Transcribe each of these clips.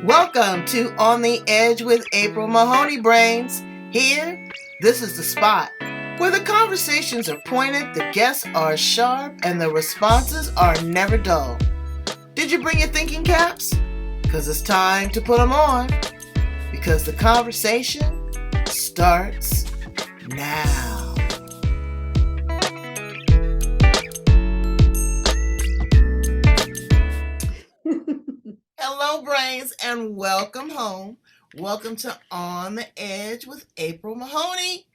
Welcome to On the Edge with April Mahoney Brains. Here, this is the spot where the conversations are pointed, the guests are sharp, and the responses are never dull. Did you bring your thinking caps? Because it's time to put them on. Because the conversation starts now. Hello, brains, and welcome home. Welcome to On the Edge with April Mahoney.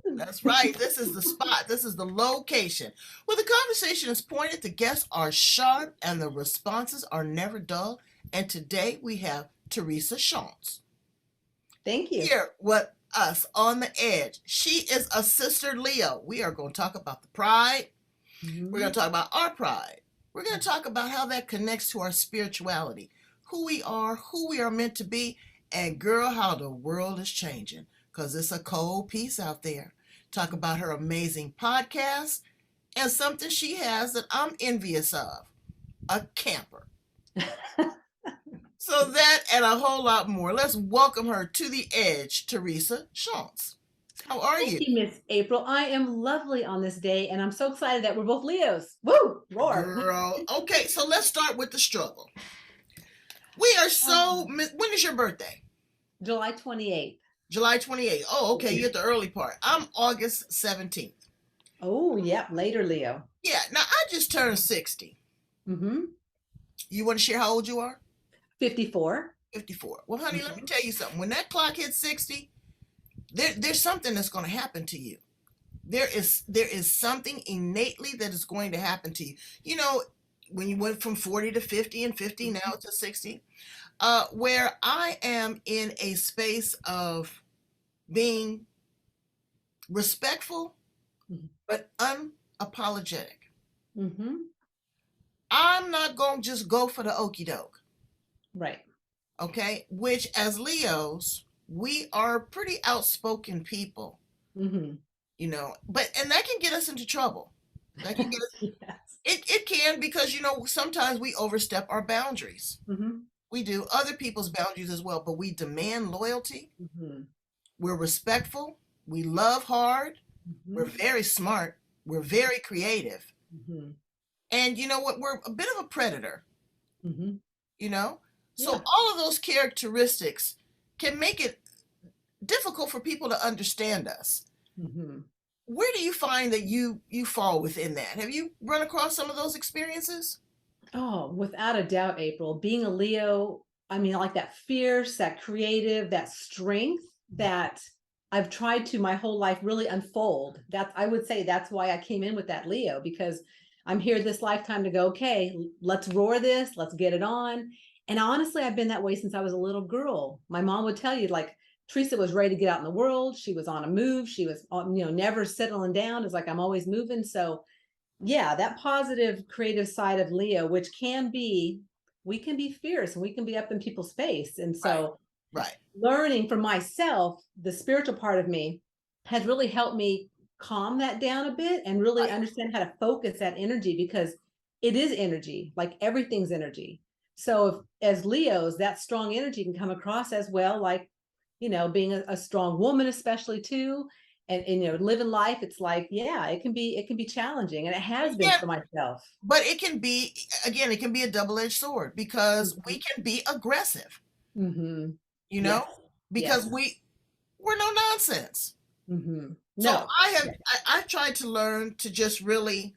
That's right. This is the spot. This is the location where the conversation is pointed, the guests are sharp, and the responses are never dull. And today we have Teresa Shantz. Thank you. Here with us on the edge. She is a sister Leo. We are going to talk about the pride. We're going to talk about our pride. We're going to talk about how that connects to our spirituality, who we are meant to be, and girl, how the world is changing, because it's a cold piece out there. Talk about her amazing podcast and something she has that I'm envious of, a camper. So that and a whole lot more. Let's welcome her to the edge, Teresa Shantz. How are you? Thank you, Miss April. I am lovely on this day, and I'm so excited that we're both Leos. Woo! Roar. Girl. Okay, so let's start with the struggle. We are so... When is your birthday? July 28th. July 28th. Oh, okay, you're at the early part. I'm August 17th. Oh, yep, later Leo. Yeah, now I just turned 60. You want to share how old you are? 54. 54. Well, honey, let me tell you something. When that clock hits 60... There's something that's going to happen to you. There is something innately that is going to happen to you. You know, when you went from 40 to 50 and 50 now to 60, where I am in a space of being respectful, but unapologetic. I'm not going to just go for the okie doke. Right. Okay? Which, as Leos, we are pretty outspoken people, you know, and that can get us into trouble. That can get us, yes. It can, because, you know, sometimes we overstep our boundaries. We do other people's boundaries as well, but we demand loyalty. We're respectful. We love hard. We're very smart. We're very creative. And you know what? We're a bit of a predator, you know? So all of those characteristics can make it difficult for people to understand us. Where do you find that you fall within that? Have you run across some of those experiences? Oh, without a doubt, April. Being a Leo, I mean, like that fierce, that creative, that strength that I've tried to my whole life really unfold. I would say that's why I came in with that Leo, because I'm here this lifetime to go, okay, let's roar this, let's get it on. And honestly, I've been that way since I was a little girl. My mom would tell you, like, Teresa was ready to get out in the world. She was on a move. She was, never settling down. It's like, I'm always moving. So yeah, that positive creative side of Leo, which we can be fierce and we can be up in people's face. And so learning from myself, the spiritual part of me has really helped me calm that down a bit and really understand how to focus that energy, because it is energy, like everything's energy. So if, as Leos, that strong energy can come across as well, like, being a strong woman, especially too, and living life. It's like, yeah, it can be challenging, and it has been for myself. But it can be, again, it can be a double-edged sword, because we can be aggressive, you know, because we're no nonsense. No, so I've tried to learn to just really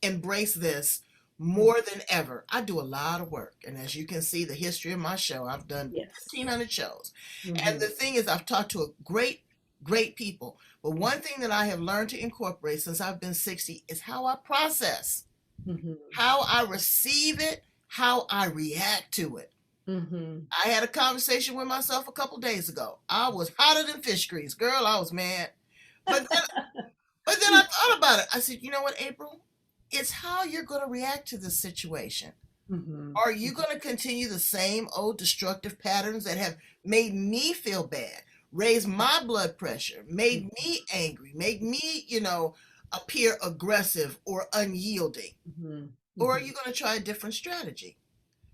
embrace this more than ever. I do a lot of work, and as you can see, the history of my show, I've done 1,500 shows, and the thing is, I've talked to great people, but one thing that I have learned to incorporate since I've been 60 is how I process, how I receive it, how I react to it. I had a conversation with myself a couple days ago. I was hotter than fish grease, girl. I was mad, but then I thought about it. I said, you know what, April? It's how you're going to react to this situation. Are you going to continue the same old destructive patterns that have made me feel bad, raised my blood pressure, made me angry, made me, appear aggressive or unyielding? Or are you going to try a different strategy?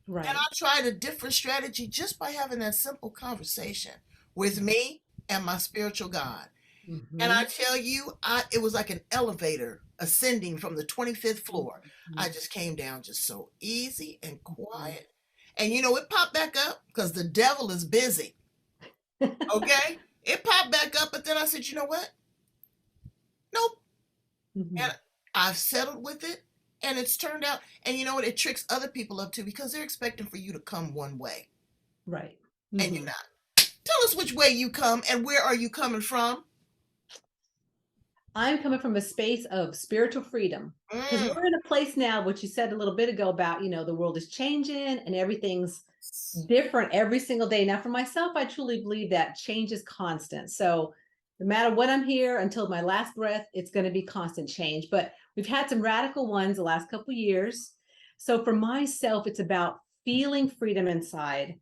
And Right. I tried a different strategy just by having that simple conversation with me and my spiritual God. And I Mm-hmm. tell you, it was like an elevator ascending from the 25th floor. I Mm-hmm. just came down just so easy and Mm-hmm. quiet. And it popped back up because the devil is busy. Okay? It popped back up, but then I said, you know what? Nope. Mm-hmm. And I've settled with it. And it's turned out, and you know what? It tricks other people up too because they're expecting for you to come one way. Right. And you're Mm-hmm. not. Tell us which way you come and where are you coming from? I'm coming from a space of spiritual freedom because Mm. we're in a place now, what you said a little bit ago about, the world is changing and everything's different every single day. Now, for myself, I truly believe that change is constant. So, no matter what I'm here until my last breath, it's going to be constant change. But we've had some radical ones the last couple of years. So, for myself, it's about feeling freedom inside,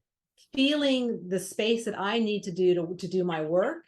feeling the space that I need to do my work,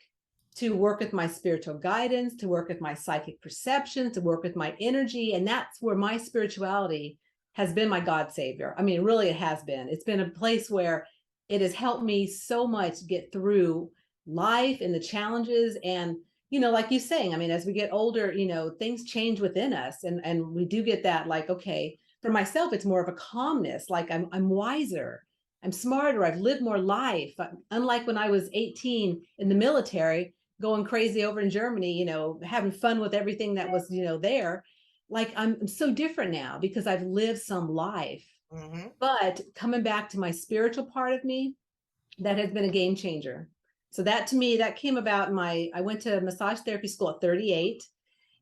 to work with my spiritual guidance, to work with my psychic perceptions, to work with my energy. And that's where my spirituality has been my God savior. I mean, really, it has been. It's been a place where it has helped me so much get through life and the challenges. And, like you're saying, I mean, as we get older, things change within us. And we do get that, like, okay, for myself, it's more of a calmness, like I'm wiser. I'm smarter. I've lived more life. Unlike when I was 18 in the military, going crazy over in Germany, having fun with everything that was, there. Like I'm so different now because I've lived some life. Hmm. But coming back to my spiritual part of me, that has been a game changer. So that to me, that came about I went to massage therapy school at 38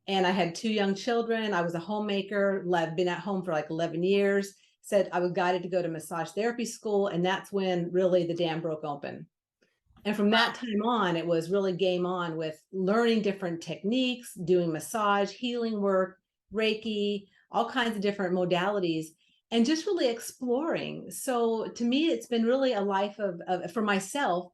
and I had two young children. I was a homemaker, been at home for like 11 years. Said I was guided to go to massage therapy school. And that's when really the dam broke open. And from that time on, it was really game on with learning different techniques, doing massage, healing work, Reiki, all kinds of different modalities, and just really exploring. So to me, it's been really a life for myself,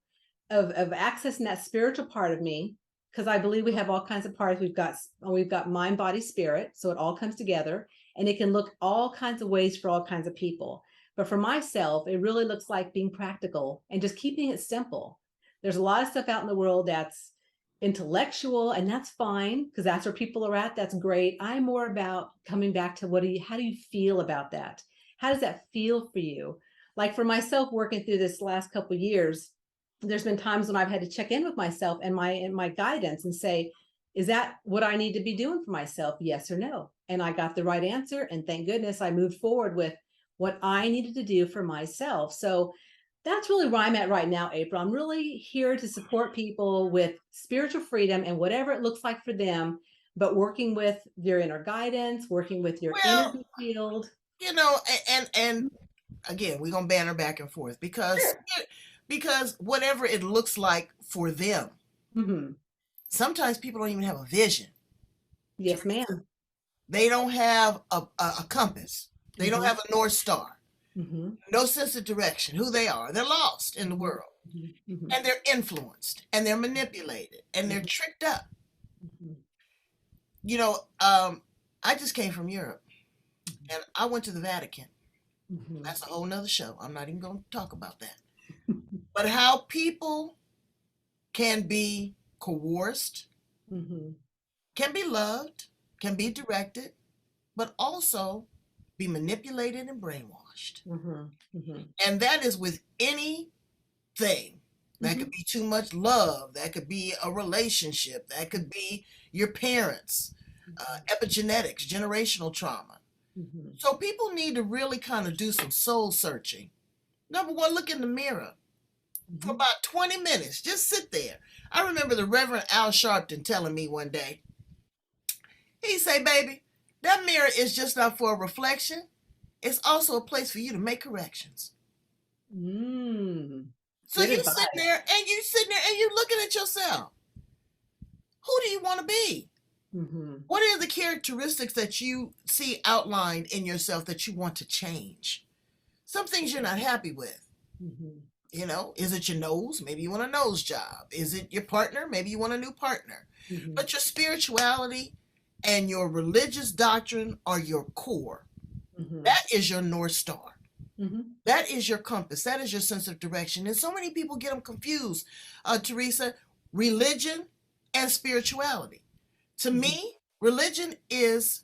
of accessing that spiritual part of me, because I believe we have all kinds of parts. We've got mind, body, spirit, so it all comes together, and it can look all kinds of ways for all kinds of people. But for myself, it really looks like being practical and just keeping it simple. There's a lot of stuff out in the world that's intellectual, and that's fine because that's where people are at. That's great. I'm more about coming back to how do you feel about that? How does that feel for you? Like for myself, working through this last couple of years, there's been times when I've had to check in with myself and my guidance and say, is that what I need to be doing for myself? Yes or no? And I got the right answer. And thank goodness I moved forward with what I needed to do for myself. So that's really where I'm at right now, April. I'm really here to support people with spiritual freedom and whatever it looks like for them, but working with your inner guidance, working with your Well, energy field. and again, we're gonna banter back and forth Sure. because whatever it looks like for them, Mm-hmm. sometimes people don't even have a vision. Yes, ma'am. They don't have a compass. They don't Mm-hmm. have a north star. Mm-hmm. No sense of direction. Who they are. They're lost in the Mm-hmm. world, Mm-hmm. and they're influenced, and they're manipulated, and they're Mm-hmm. tricked up. Mm-hmm. You know, I just came from Europe, and I went to the Vatican. Mm-hmm. That's a whole nother show. I'm not even going to talk about that. But how people can be coerced, Mm-hmm. can be loved, can be directed, but also be manipulated and brainwashed. Mm-hmm. Mm-hmm. And that is with anything. That Mm-hmm. could be too much love. That could be a relationship. That could be your parents, epigenetics, generational trauma. Mm-hmm. So people need to really kind of do some soul searching. Number one, look in the mirror for Mm-hmm. about 20 minutes. Just sit there. I remember the Reverend Al Sharpton telling me one day, he say, baby, that mirror is just not for a reflection. It's also a place for you to make corrections. Mm. So Good you sitting advice. there and you looking at yourself. Who do you want to be? Mm-hmm. What are the characteristics that you see outlined in yourself that you want to change? Some things you're not happy with. Mm-hmm. Is it your nose? Maybe you want a nose job. Is it your partner? Maybe you want a new partner. Mm-hmm. But your spirituality and your religious doctrine are your core. Mm-hmm. That is your North Star. That is your compass. That is your sense of direction. And so many people get them confused, Teresa, religion and spirituality. To me, religion is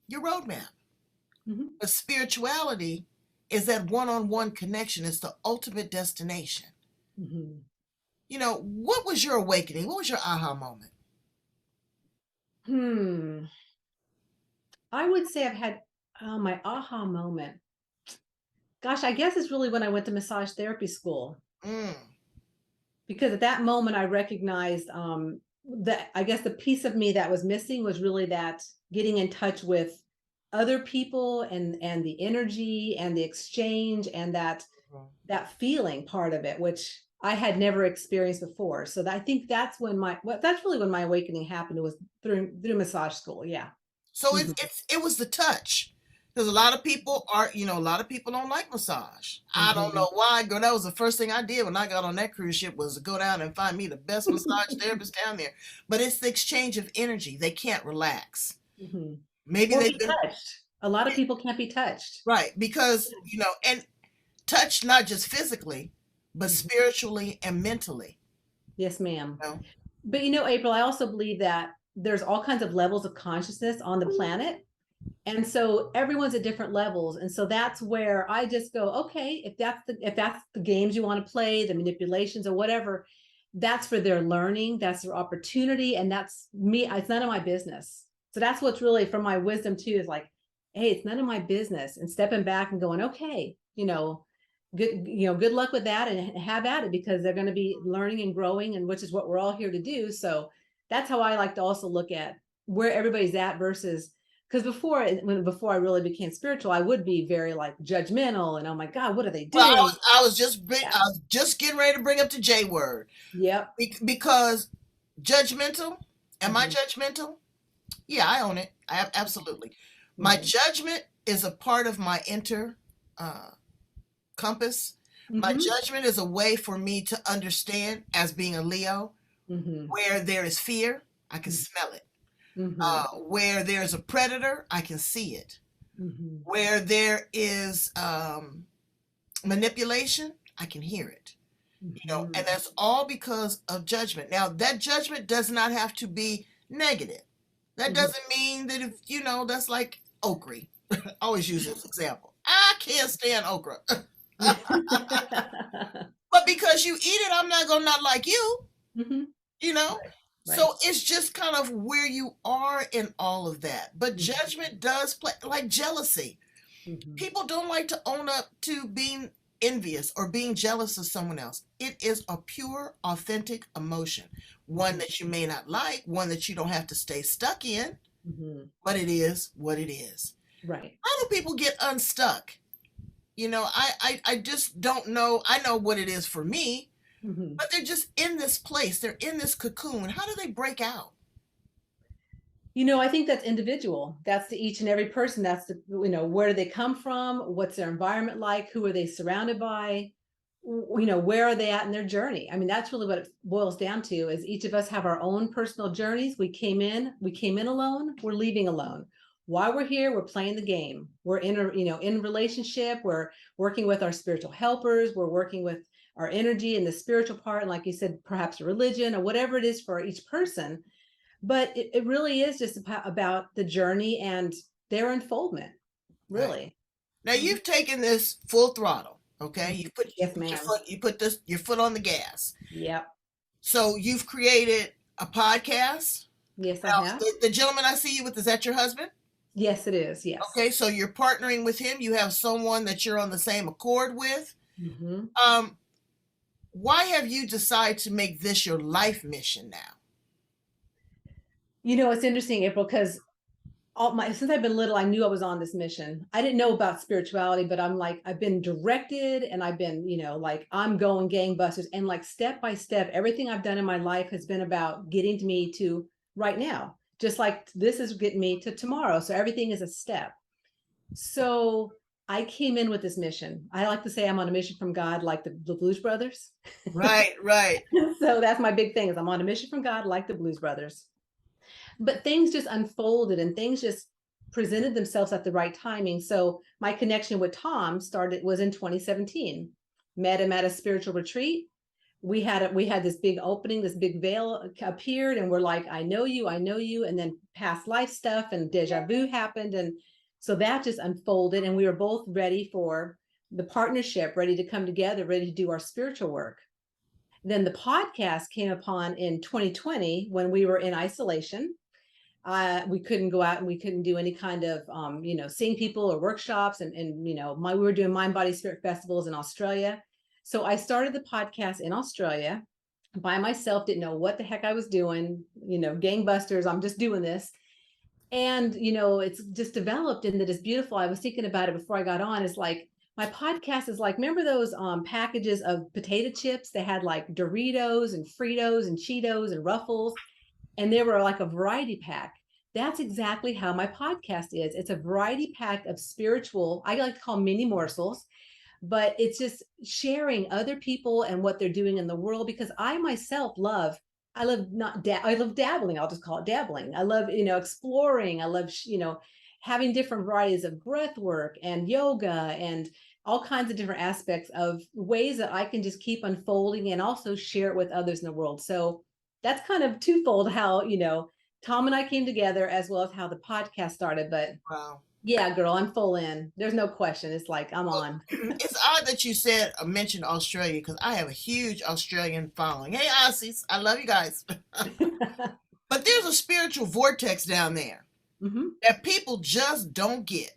your roadmap. But spirituality is that one-on-one connection. It's the ultimate destination. You know, what was your awakening? What was your aha moment? I would say I've had my aha moment. Gosh, I guess it's really when I went to massage therapy school. Because at that moment I recognized that I guess the piece of me that was missing was really that getting in touch with other people and the energy and the exchange and that feeling part of it, which I had never experienced before. So I think that's when that's really when my awakening happened. It was through massage school. Yeah. So it was the touch. Because a lot of people a lot of people don't like massage. I don't know why. Girl, that was the first thing I did when I got on that cruise ship was to go down and find me the best massage therapist down there. But it's the exchange of energy. They can't relax. Maybe they've been touched. A lot of people can't be touched. Right. Because, and touch not just physically, but spiritually and mentally. Yes, ma'am. But April, I also believe that there's all kinds of levels of consciousness on the planet. And so everyone's at different levels. And so that's where I just go, okay, if that's the games you want to play, the manipulations or whatever, that's for their learning, that's their opportunity. And that's me. It's none of my business. So that's what's really from my wisdom too, is like, hey, it's none of my business, and stepping back and going, okay, good luck with that and have at it, because they're going to be learning and growing, and which is what we're all here to do. So that's how I like to also look at where everybody's at versus, because before I really became spiritual, I would be very like judgmental and, oh my God, what are they doing? Well, I was just getting ready to bring up the J word. Yep. Because judgmental, am I judgmental? Yeah, I own it. Absolutely. My judgment is a part of my inner compass. My judgment is a way for me to understand, as being a Leo, where there is fear, I can smell it. Where there's a predator, I can see it. Where there is manipulation, I can hear it. And that's all because of judgment. Now, that judgment does not have to be negative. That doesn't mean that if, that's like okra. I always use this example. I can't stand okra. But because you eat it, I'm not going to not like you. Right. So it's just kind of where you are in all of that. But judgment does play, like jealousy. People don't like to own up to being envious or being jealous of someone else. It is a pure, authentic emotion. One that you may not like, one that you don't have to stay stuck in, but it is what it is. Right. How do people get unstuck? I just don't know. I know what it is for me, but they're just in this place. They're in this cocoon. How do they break out? I think that's individual. That's to each and every person. That's where do they come from? What's their environment like? Who are they surrounded by? Where are they at in their journey? I mean, that's really what it boils down to, is each of us have our own personal journeys. We came in alone, we're leaving alone. While we're here, we're playing the game. We're in relationship, we're working with our spiritual helpers, we're working with our energy and the spiritual part. And like you said, perhaps religion or whatever it is for each person. But it really is just about the journey and their unfoldment, really. Right. Now you've taken this full throttle. Okay, you put your foot on the gas. Yep. So you've created a podcast. Yes, I have. The gentleman I see you with, is that your husband? Yes, it is. Yes. Okay, so you're partnering with him. You have someone that you're on the same accord with. Why have you decided to make this your life mission now? It's interesting, April, because since I've been little, I knew I was on this mission. I didn't know about spirituality, but I'm like, I've been directed, and I've been, like, I'm going gangbusters, and like step by step, everything I've done in my life has been about getting to me to right now, just like this is getting me to tomorrow. So everything is a step. So I came in with this mission. I like to say I'm on a mission from God, like the Blues Brothers. Right. So that's my big thing, is I'm on a mission from God, like the Blues Brothers. But things just unfolded, and things just presented themselves at the right timing. So my connection with Tom was in 2017. Met him at a spiritual retreat. We had this big opening, this big veil appeared, and we're like, I know you, and then past life stuff and deja vu happened, and so that just unfolded, and we were both ready for the partnership, ready to come together, ready to do our spiritual work. Then the podcast came upon in 2020 when we were in isolation. We couldn't go out and we couldn't do any kind of, seeing people or workshops. And we were doing Mind, Body, Spirit festivals in Australia. So I started the podcast in Australia by myself, didn't know what the heck I was doing, gangbusters, I'm just doing this. And, it's just developed and that is beautiful. I was thinking about it before I got on. It's like, my podcast is like, remember those packages of potato chips? They had like Doritos and Fritos and Cheetos and Ruffles, and they were like a variety pack. That's exactly how my podcast is. It's a variety pack of spiritual, I like to call mini morsels, but it's just sharing other people and what they're doing in the world, because I myself I love dabbling. I'll just call it dabbling. I love, exploring. I love, having different varieties of breath work and yoga and all kinds of different aspects of ways that I can just keep unfolding and also share it with others in the world. So that's kind of twofold how, Tom and I came together, as well as how the podcast started. But Wow. yeah, girl, I'm full in. There's no question. It's like, I'm on. It's odd that you mentioned Australia, because I have a huge Australian following. Hey, Aussies, I love you guys. But there's a spiritual vortex down there Mm-hmm. that people just don't get.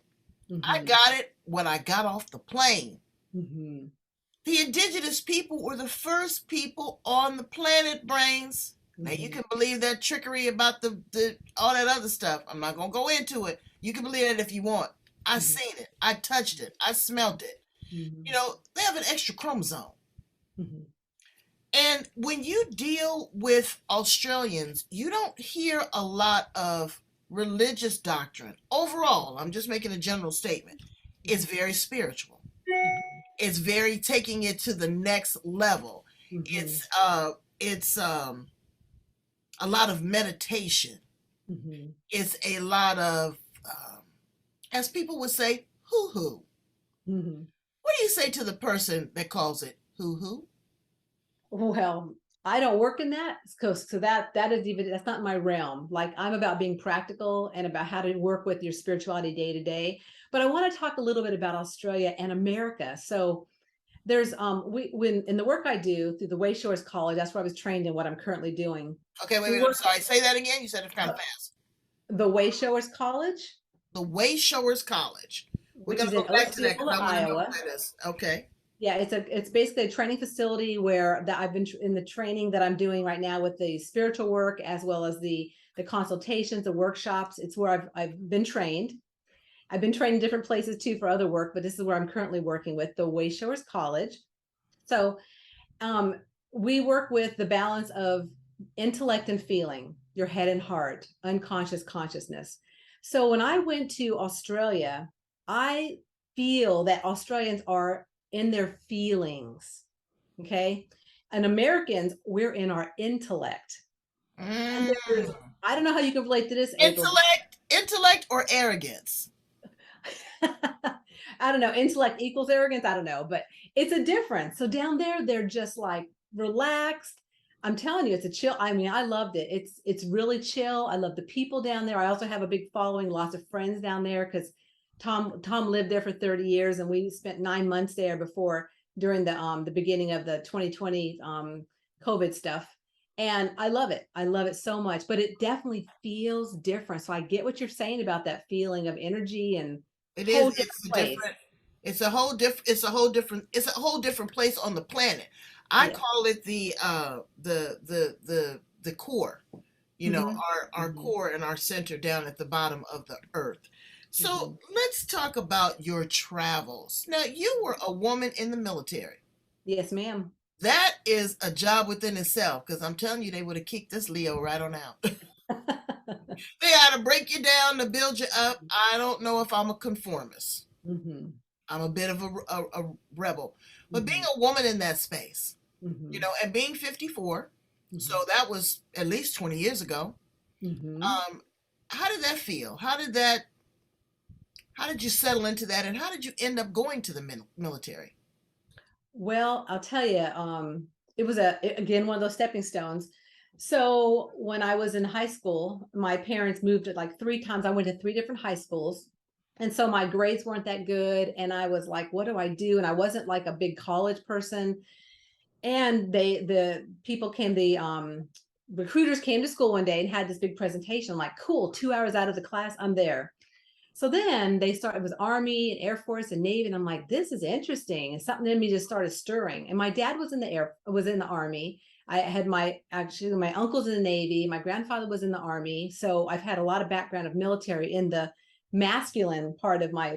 Mm-hmm. I got it when I got off the plane. Mm-hmm. The indigenous people were the first people on the planet, brains. Now you can believe that trickery about the all that other stuff. I'm not gonna go into it. You can believe it if you want. I seen it. I touched it. I smelled it. Mm-hmm. They have an extra chromosome. Mm-hmm. And when you deal with Australians, you don't hear a lot of religious doctrine. Overall, I'm just making a general statement. It's very spiritual. It's very taking it to the next level. Mm-hmm. It's a lot of meditation. Mm-hmm. It's a lot of, as people would say, hoo-hoo. Mm-hmm. What do you say to the person that calls it hoo-hoo? Well, I don't work in that, so that's not my realm. Like, I'm about being practical and about how to work with your spirituality day to day. But I want to talk a little bit about Australia and America. So there's when in the work I do through the Wayshores College, that's where I was trained in what I'm currently doing. Okay, wait, I'm sorry. Say that again. You said it kind of fast. The Wayshores College, The Wayshores College. We're which gonna is go in back to that Osceola, because I want to know Iowa. what that is. Okay. Yeah, it's basically a training facility where that I've been in the training that I'm doing right now with the spiritual work, as well as the consultations, the workshops. It's where I've been trained. I've been trained in different places too for other work, but this is where I'm currently working with the Wayshores College. So we work with the balance of intellect and feeling, your head and heart, unconscious consciousness. So when I went to Australia, I feel that Australians are in their feelings. Okay. And Americans, we're in our intellect. And I don't know how you can relate to this, April. Intellect or arrogance? I don't know. Intellect equals arrogance. I don't know, but it's a difference. So down there, they're just like relaxed. I'm telling you, it's a chill. I mean, I loved it. It's really chill. I love the people down there. I also have a big following, lots of friends down there, because Tom lived there for 30 years, and we spent 9 months there before, during the beginning of the 2020 COVID stuff. And I love it. I love it so much, but it definitely feels different. So I get what you're saying about that feeling of energy, and It is. It's different. It's a whole different place on the planet. I call it the core. Our core and our center down at the bottom of the earth. So let's talk about your travels. Now, you were a woman in the military. Yes, ma'am. That is a job within itself, because I'm telling you, they would have kicked this Leo right on out. They had to break you down to build you up. I don't know if I'm a conformist. I'm a bit of a rebel. But being a woman in that space, and being 54, so that was at least 20 years ago. How did that feel? How did that How did you settle into that, and how did you end up going to the military? Well, I'll tell you, it was again one of those stepping stones. So when I was in high school, my parents moved it like three times. I went to three different high schools. And so my grades weren't that good. And I was like, what do I do? And I wasn't like a big college person. And the people came, the recruiters came to school one day and had this big presentation. I'm like, cool, 2 hours out of the class, I'm there. So then they started, it was Army and Air Force and Navy. And I'm like, this is interesting. And something in me just started stirring. And my dad was in the Army. I had my uncle's in the Navy. My grandfather was in the Army. So I've had a lot of background of military in the masculine part of my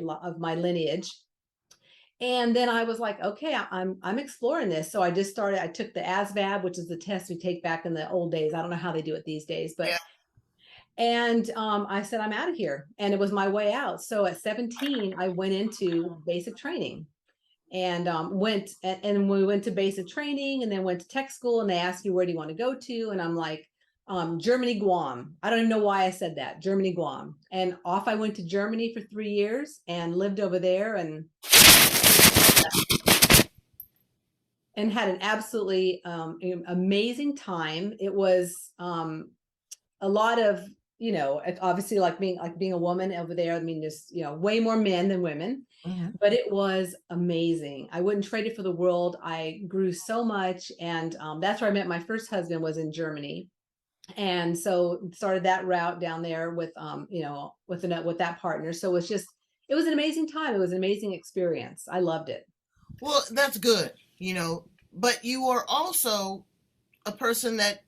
lineage. And then I was like, okay, I'm exploring this. So I just started, I took the ASVAB, which is the test we take back in the old days. I don't know how they do it these days, but Yeah. and I said, I'm out of here. And it was my way out. So at 17, I went into basic training and and we went to basic training and then went to tech school. And they ask you, where do you want to go to? And I'm like, Germany, Guam. I don't even know why I said that. Germany, Guam. And off I went to Germany for 3 years and lived over there and had an absolutely amazing time. It was a lot of, obviously like being a woman over there. I mean, there's, way more men than women, Mhm. but it was amazing. I wouldn't trade it for the world. I grew so much. And that's where I met my first husband, was in Germany. And so started that route down there with, with that partner. So it was an amazing time. It was an amazing experience. I loved it. Well, that's good, but you are also a person that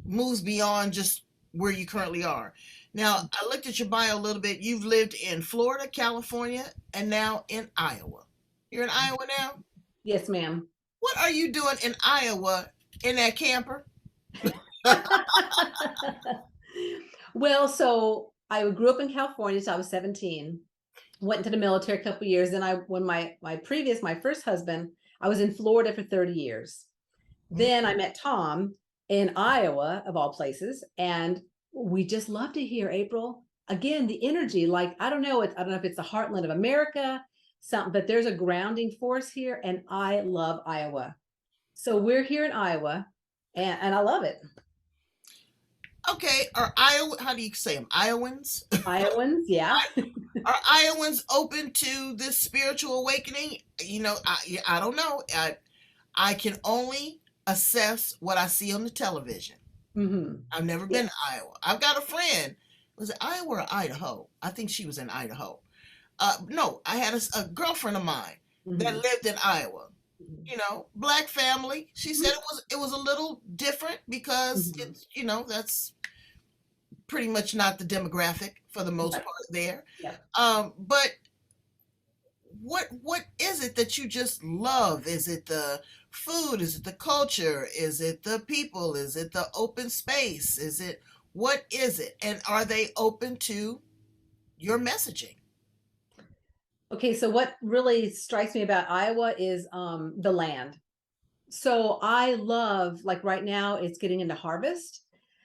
moves beyond just where you currently are. Now, I looked at your bio a little bit. You've lived in Florida, California, and now in Iowa. You're in Iowa now? Yes, ma'am. What are you doing in Iowa in that camper? Well, so I grew up in California, so I was 17. Went into the military a couple of years. Then when my first husband, I was in Florida for 30 years. Then I met Tom in Iowa, of all places, and we just loved it here, April. Again, the energy, like I don't know, I don't know if it's the heartland of America, something, but there's a grounding force here, and I love Iowa. So we're here in Iowa, and I love it. Okay, are Iowa? How do you say them? Iowans? Iowans, yeah. Are Iowans open to this spiritual awakening? I don't know. I can only assess what I see on the television. Mm-hmm. I've never been to Yes. Iowa. I've got a friend. Was it Iowa or Idaho? I think she was in Idaho. No, I had a girlfriend of mine that Mm-hmm. lived in Iowa. Mm-hmm. Black family. She said it was a little different because Mm-hmm. that's pretty much not the demographic for the most Right. part there. Yeah. But what is it that you just love? Is it the food? Is it the culture? Is it the people? Is it the open space? What is it? And are they open to your messaging? Okay, so what really strikes me about Iowa is the land. So I love, like right now, it's getting into harvest.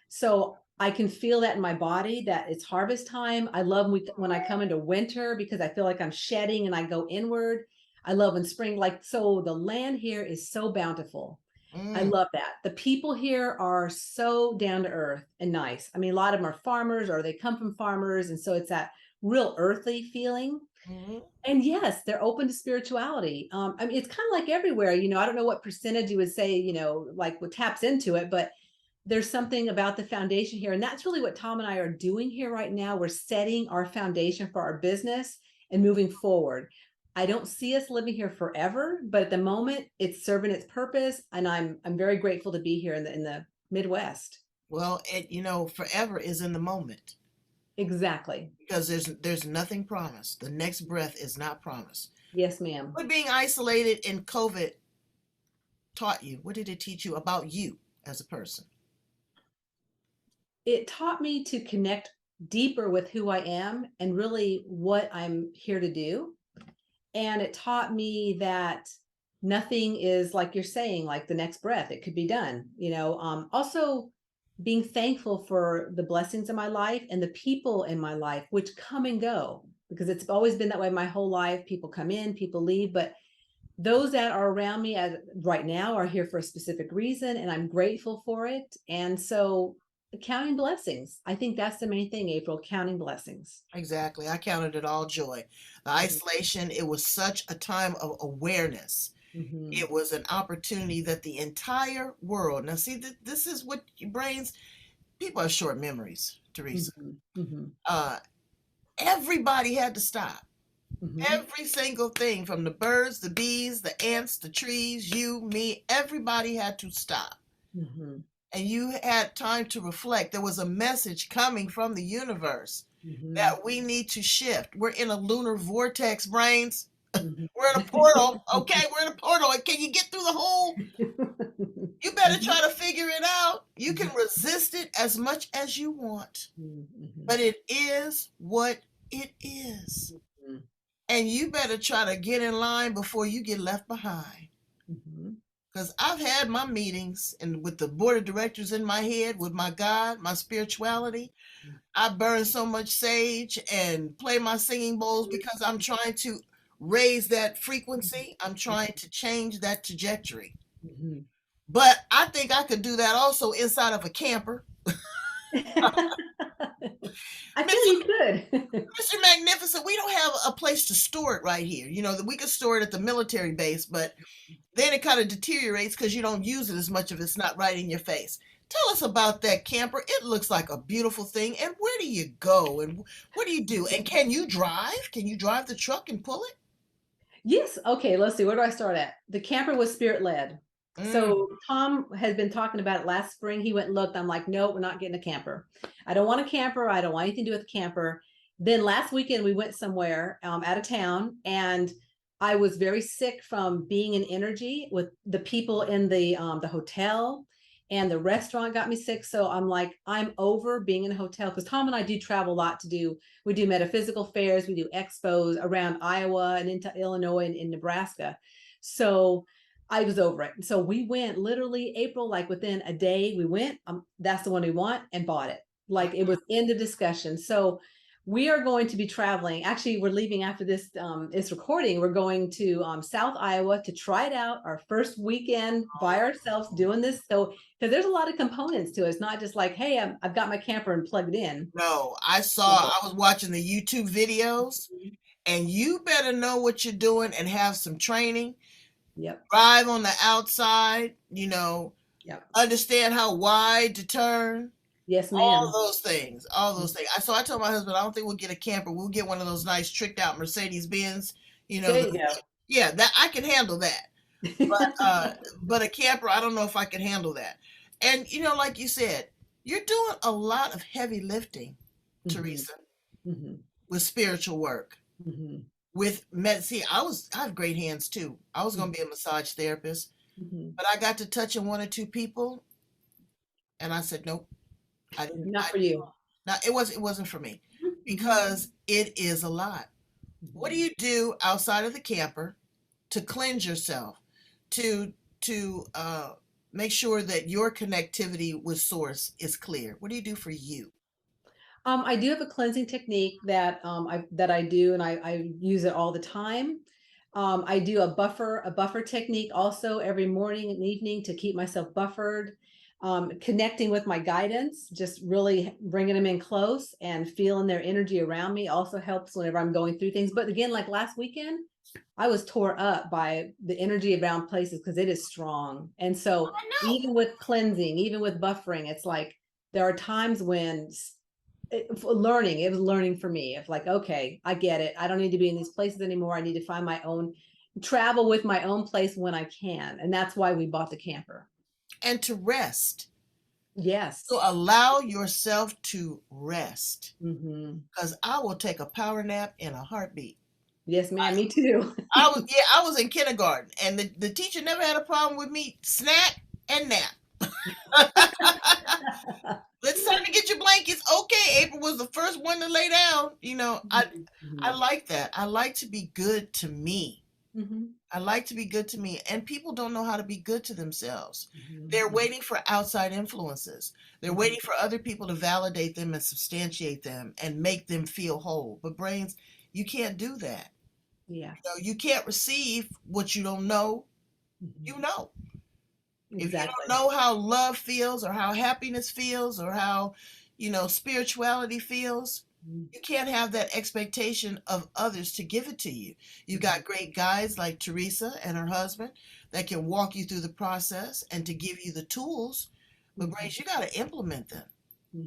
So I can feel that in my body that it's harvest time. I love when I come into winter because I feel like I'm shedding and I go inward. I love in spring, like, so the land here is so bountiful. I Mm, love that. The people here are so down to earth and nice. I mean, a lot of them are farmers or they come from farmers. And so it's that real earthly feeling. mhm. And yes, they're open to spirituality. I mean, it's kind of like everywhere, I don't know what percentage you would say, like what taps into it, but there's something about the foundation here. And that's really what Tom and I are doing here right now. We're setting our foundation for our business and moving forward. I don't see us living here forever, but at the moment it's serving its purpose. And I'm very grateful to be here in the Midwest. Well, forever is in the moment Exactly. because there's nothing promised. The next breath is not promised. Yes, ma'am. What being isolated in COVID taught you? What did it teach you about you as a person? It taught me to connect deeper with who I am and really what I'm here to do. And it taught me that nothing is, like you're saying, like the next breath, it could be done. Also being thankful for the blessings in my life and the people in my life, which come and go. because it's always been that way my whole life. People come in, people leave, but those that are around me right now are here for a specific reason, and I'm grateful for it. And so counting blessings. I think that's the main thing, April, counting blessings. Exactly. I counted it all joy. The Mhm. isolation, it was such a time of awareness. Mhm. It was an opportunity that the entire world, now see, this is what your brains, people have short memories, Teresa. Mhm. Mhm. Uh, Everybody had to stop. Mhm. Every single thing from the birds, the bees, the ants, the trees, you, me, everybody had to stop. Mhm. And you had time to reflect. There was a message coming from the universe Mhm. that we need to shift. We're in a lunar vortex, brains. Mhm. We're in a portal. Okay, we're in a portal. And can you get through the hole? You better Mhm. try to figure it out. You can Mhm. resist it as much as you want, Mhm. but it is what it is. Mhm. And you better try to get in line before you get left behind. Mhm. Because I've had my meetings and with the board of directors in my head, with my God, my spirituality. I burn so much sage and play my singing bowls because I'm trying to raise that frequency. I'm trying to change that trajectory. Mhm. But I think I could do that also inside of a camper. I feel Mr. you could. Mr. Magnificent, we don't have a place to store it right here. You know, that we could store it at the military base, but then it kind of deteriorates because you don't use it as much if it's not right in your face. Tell us about that camper. It looks like a beautiful thing. And where do you go? And what do you do? And can you drive? Can you drive the truck and pull it? Yes. Okay. Let's see. Where do I start at? The camper was spirit led. Mm, So Tom has been talking about it last spring. He went and looked. I'm like, no, we're not getting a camper. I don't want a camper. I don't want anything to do with a camper. Then last weekend we went somewhere out of town, and I was very sick from being in energy with the people in the hotel, and the restaurant got me sick. So I'm like, I'm over being in a hotel, because Tom and I do travel a lot to do, we do metaphysical fairs, we do expos around Iowa and into Illinois and in Nebraska. So I was over it. So we went literally April, like within a day, we went, that's the one we want, and bought it. Like it was end of discussion. So we are going to be traveling. Actually, we're leaving after this recording. We're going to South Iowa to try it out, our first weekend by ourselves doing this. So, because there's a lot of components to it. It's not just like, hey, I've got my camper and plugged in. no, So, I was watching the YouTube videos, and you better know what you're doing and have some training. yep, Drive on the outside, yep. understand how wide to turn. Yes, All ma'am. those things, all those things. So I told my husband, I don't think we'll get a camper. We'll get one of those nice tricked out Mercedes Benz. You know, There you go. yeah, that I can handle that. But a camper, I don't know if I can handle that. And like you said, you're doing a lot of heavy lifting, Mhm, Teresa, mhm, with spiritual work. mhm, With see, I have great hands too. I was gonna mhm, be a massage therapist, mhm. but I got to touching one or two people, and I said, nope, I didn't. Not for you. Now it wasn't for me Mhm, because it is a lot. What do mhm. you do outside of the camper to cleanse yourself, to make sure that your connectivity with source is clear? What do you do for you? I do have a cleansing technique that I do, and I use it all the time. I do a buffer technique also every morning and evening to keep myself buffered. Connecting with my guidance, just really bringing them in close and feeling their energy around me also helps whenever I'm going through things. But again, like last weekend, I was tore up by the energy around places because it is strong. And so I know. even with cleansing, even with buffering, it's like there are times when it was learning for me of like, okay, I get it. I don't need to be in these places anymore. I need to find my own, travel with my own place when I can. And that's why we bought the camper. And to rest. So Yes. allow yourself to rest. Hmm. Because I will take a power nap in a heartbeat. Yes, ma'am. Me too. I was in kindergarten, and the teacher never had a problem with me snack and nap. It's time to get your blankets. Okay, April was the first one to lay down. I Hmm. like that. I like to be good to me. Hmm. I like to be good to me. And people don't know how to be good to themselves. They're Hmm. waiting for outside influences. They're waiting for other people to validate them and substantiate them and make them feel whole. But brains, You can't do that. Yeah. You can't receive what you don't know. Mhm. You know. If you don't Exactly. know how love feels or how happiness feels or how, spirituality feels, Mhm. you can't have that expectation of others to give it to you. You Mhm. got great guys like Teresa and her husband that can walk you through the process and to give you the tools, but Mhm. Brace, you got to implement them.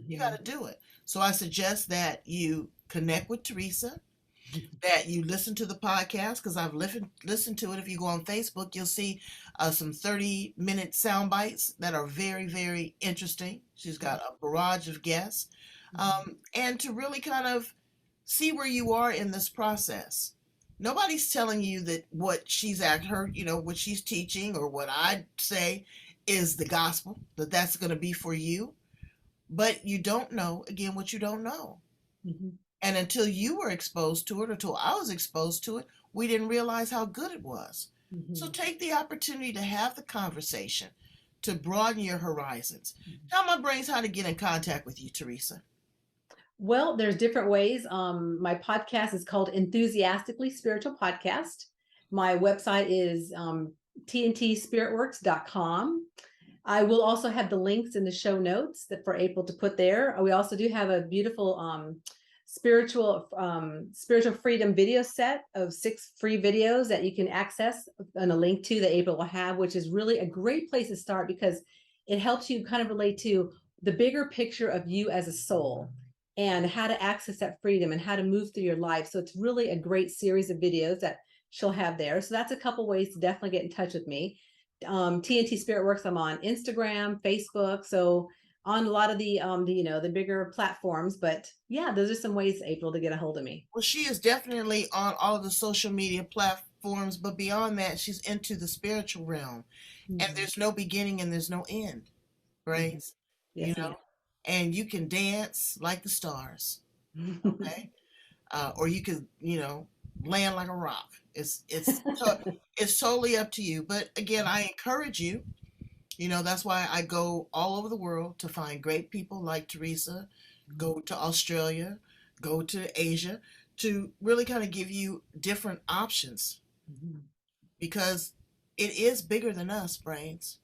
You got Mhm. to do it. So I suggest that you connect with Teresa, that you listen to the podcast because I've listened to it. If you go on Facebook, you'll see some 30-minute sound bites that are very, very interesting. She's got a barrage of guests. Mhm. And to really kind of see where you are in this process. Nobody's telling you that what she's at her, what she's teaching or what I say is the gospel, that that's going to be for you. But you don't know, again, what you don't know. Mhm. And until you were exposed to it, until I was exposed to it, we didn't realize how good it was. So Mhm. take the opportunity to have the conversation, to broaden your horizons. Mhm. Tell my brains how to get in contact with you, Teresa. Well, there's different ways. My podcast is called Enthusiastically Spiritual Podcast. My website is tntspiritworks.com. I will also have the links in the show notes that for April to put there. We also do have a beautiful spiritual freedom video set of 6 free videos that you can access and a link to that April will have, which is really a great place to start because it helps you kind of relate to the bigger picture of you as a soul and how to access that freedom and how to move through your life. So it's really a great series of videos that she'll have there. So that's a couple ways to definitely get in touch with me. TNT Spirit Works, I'm on Instagram, Facebook, so on a lot of the bigger platforms. But yeah, those are some ways, April, to get a hold of me. Well, she is definitely on all of the social media platforms, but beyond that, she's into the spiritual realm. And Mm-hmm. there's no beginning and there's no end, Mm-hmm. right? You Yes, know, and you can dance like the stars, ma'am. okay? Or you could, land like a rock. It's totally up to you. But again, I encourage you. That's why I go all over the world to find great people like Teresa, go to Australia, go to Asia to really kind of give you different options because it is bigger than us, brains.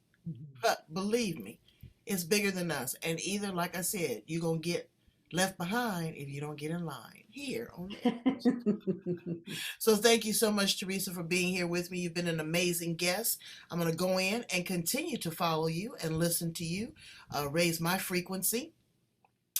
But believe me, it's bigger than us. And either, like I said, you're going to get left behind if you don't get in line here on the. So thank you so much, Teresa, for being here with me. You've been an amazing guest. I'm going to go in and continue to follow you and listen to you, raise my frequency,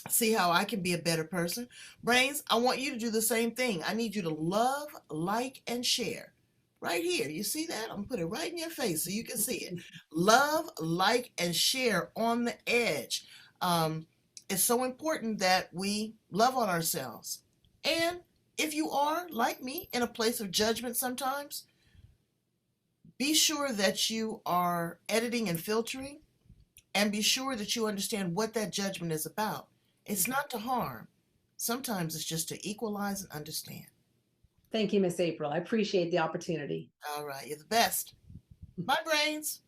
see how I can be a better person. Brains, I want you to do the same thing. I need you to love, like, and share. Right here. You see that? I'm going to put it right in your face so you can see it. Love, like, and share on the edge. Um, it's so important that we love on ourselves. And if you are, like me, in a place of judgment sometimes, be sure that you are editing and filtering and be sure that you understand what that judgment is about. It's not to harm. Sometimes it's just to equalize and understand. Thank you, Miss April. I appreciate the opportunity. All right, you're the best. Bye, brains.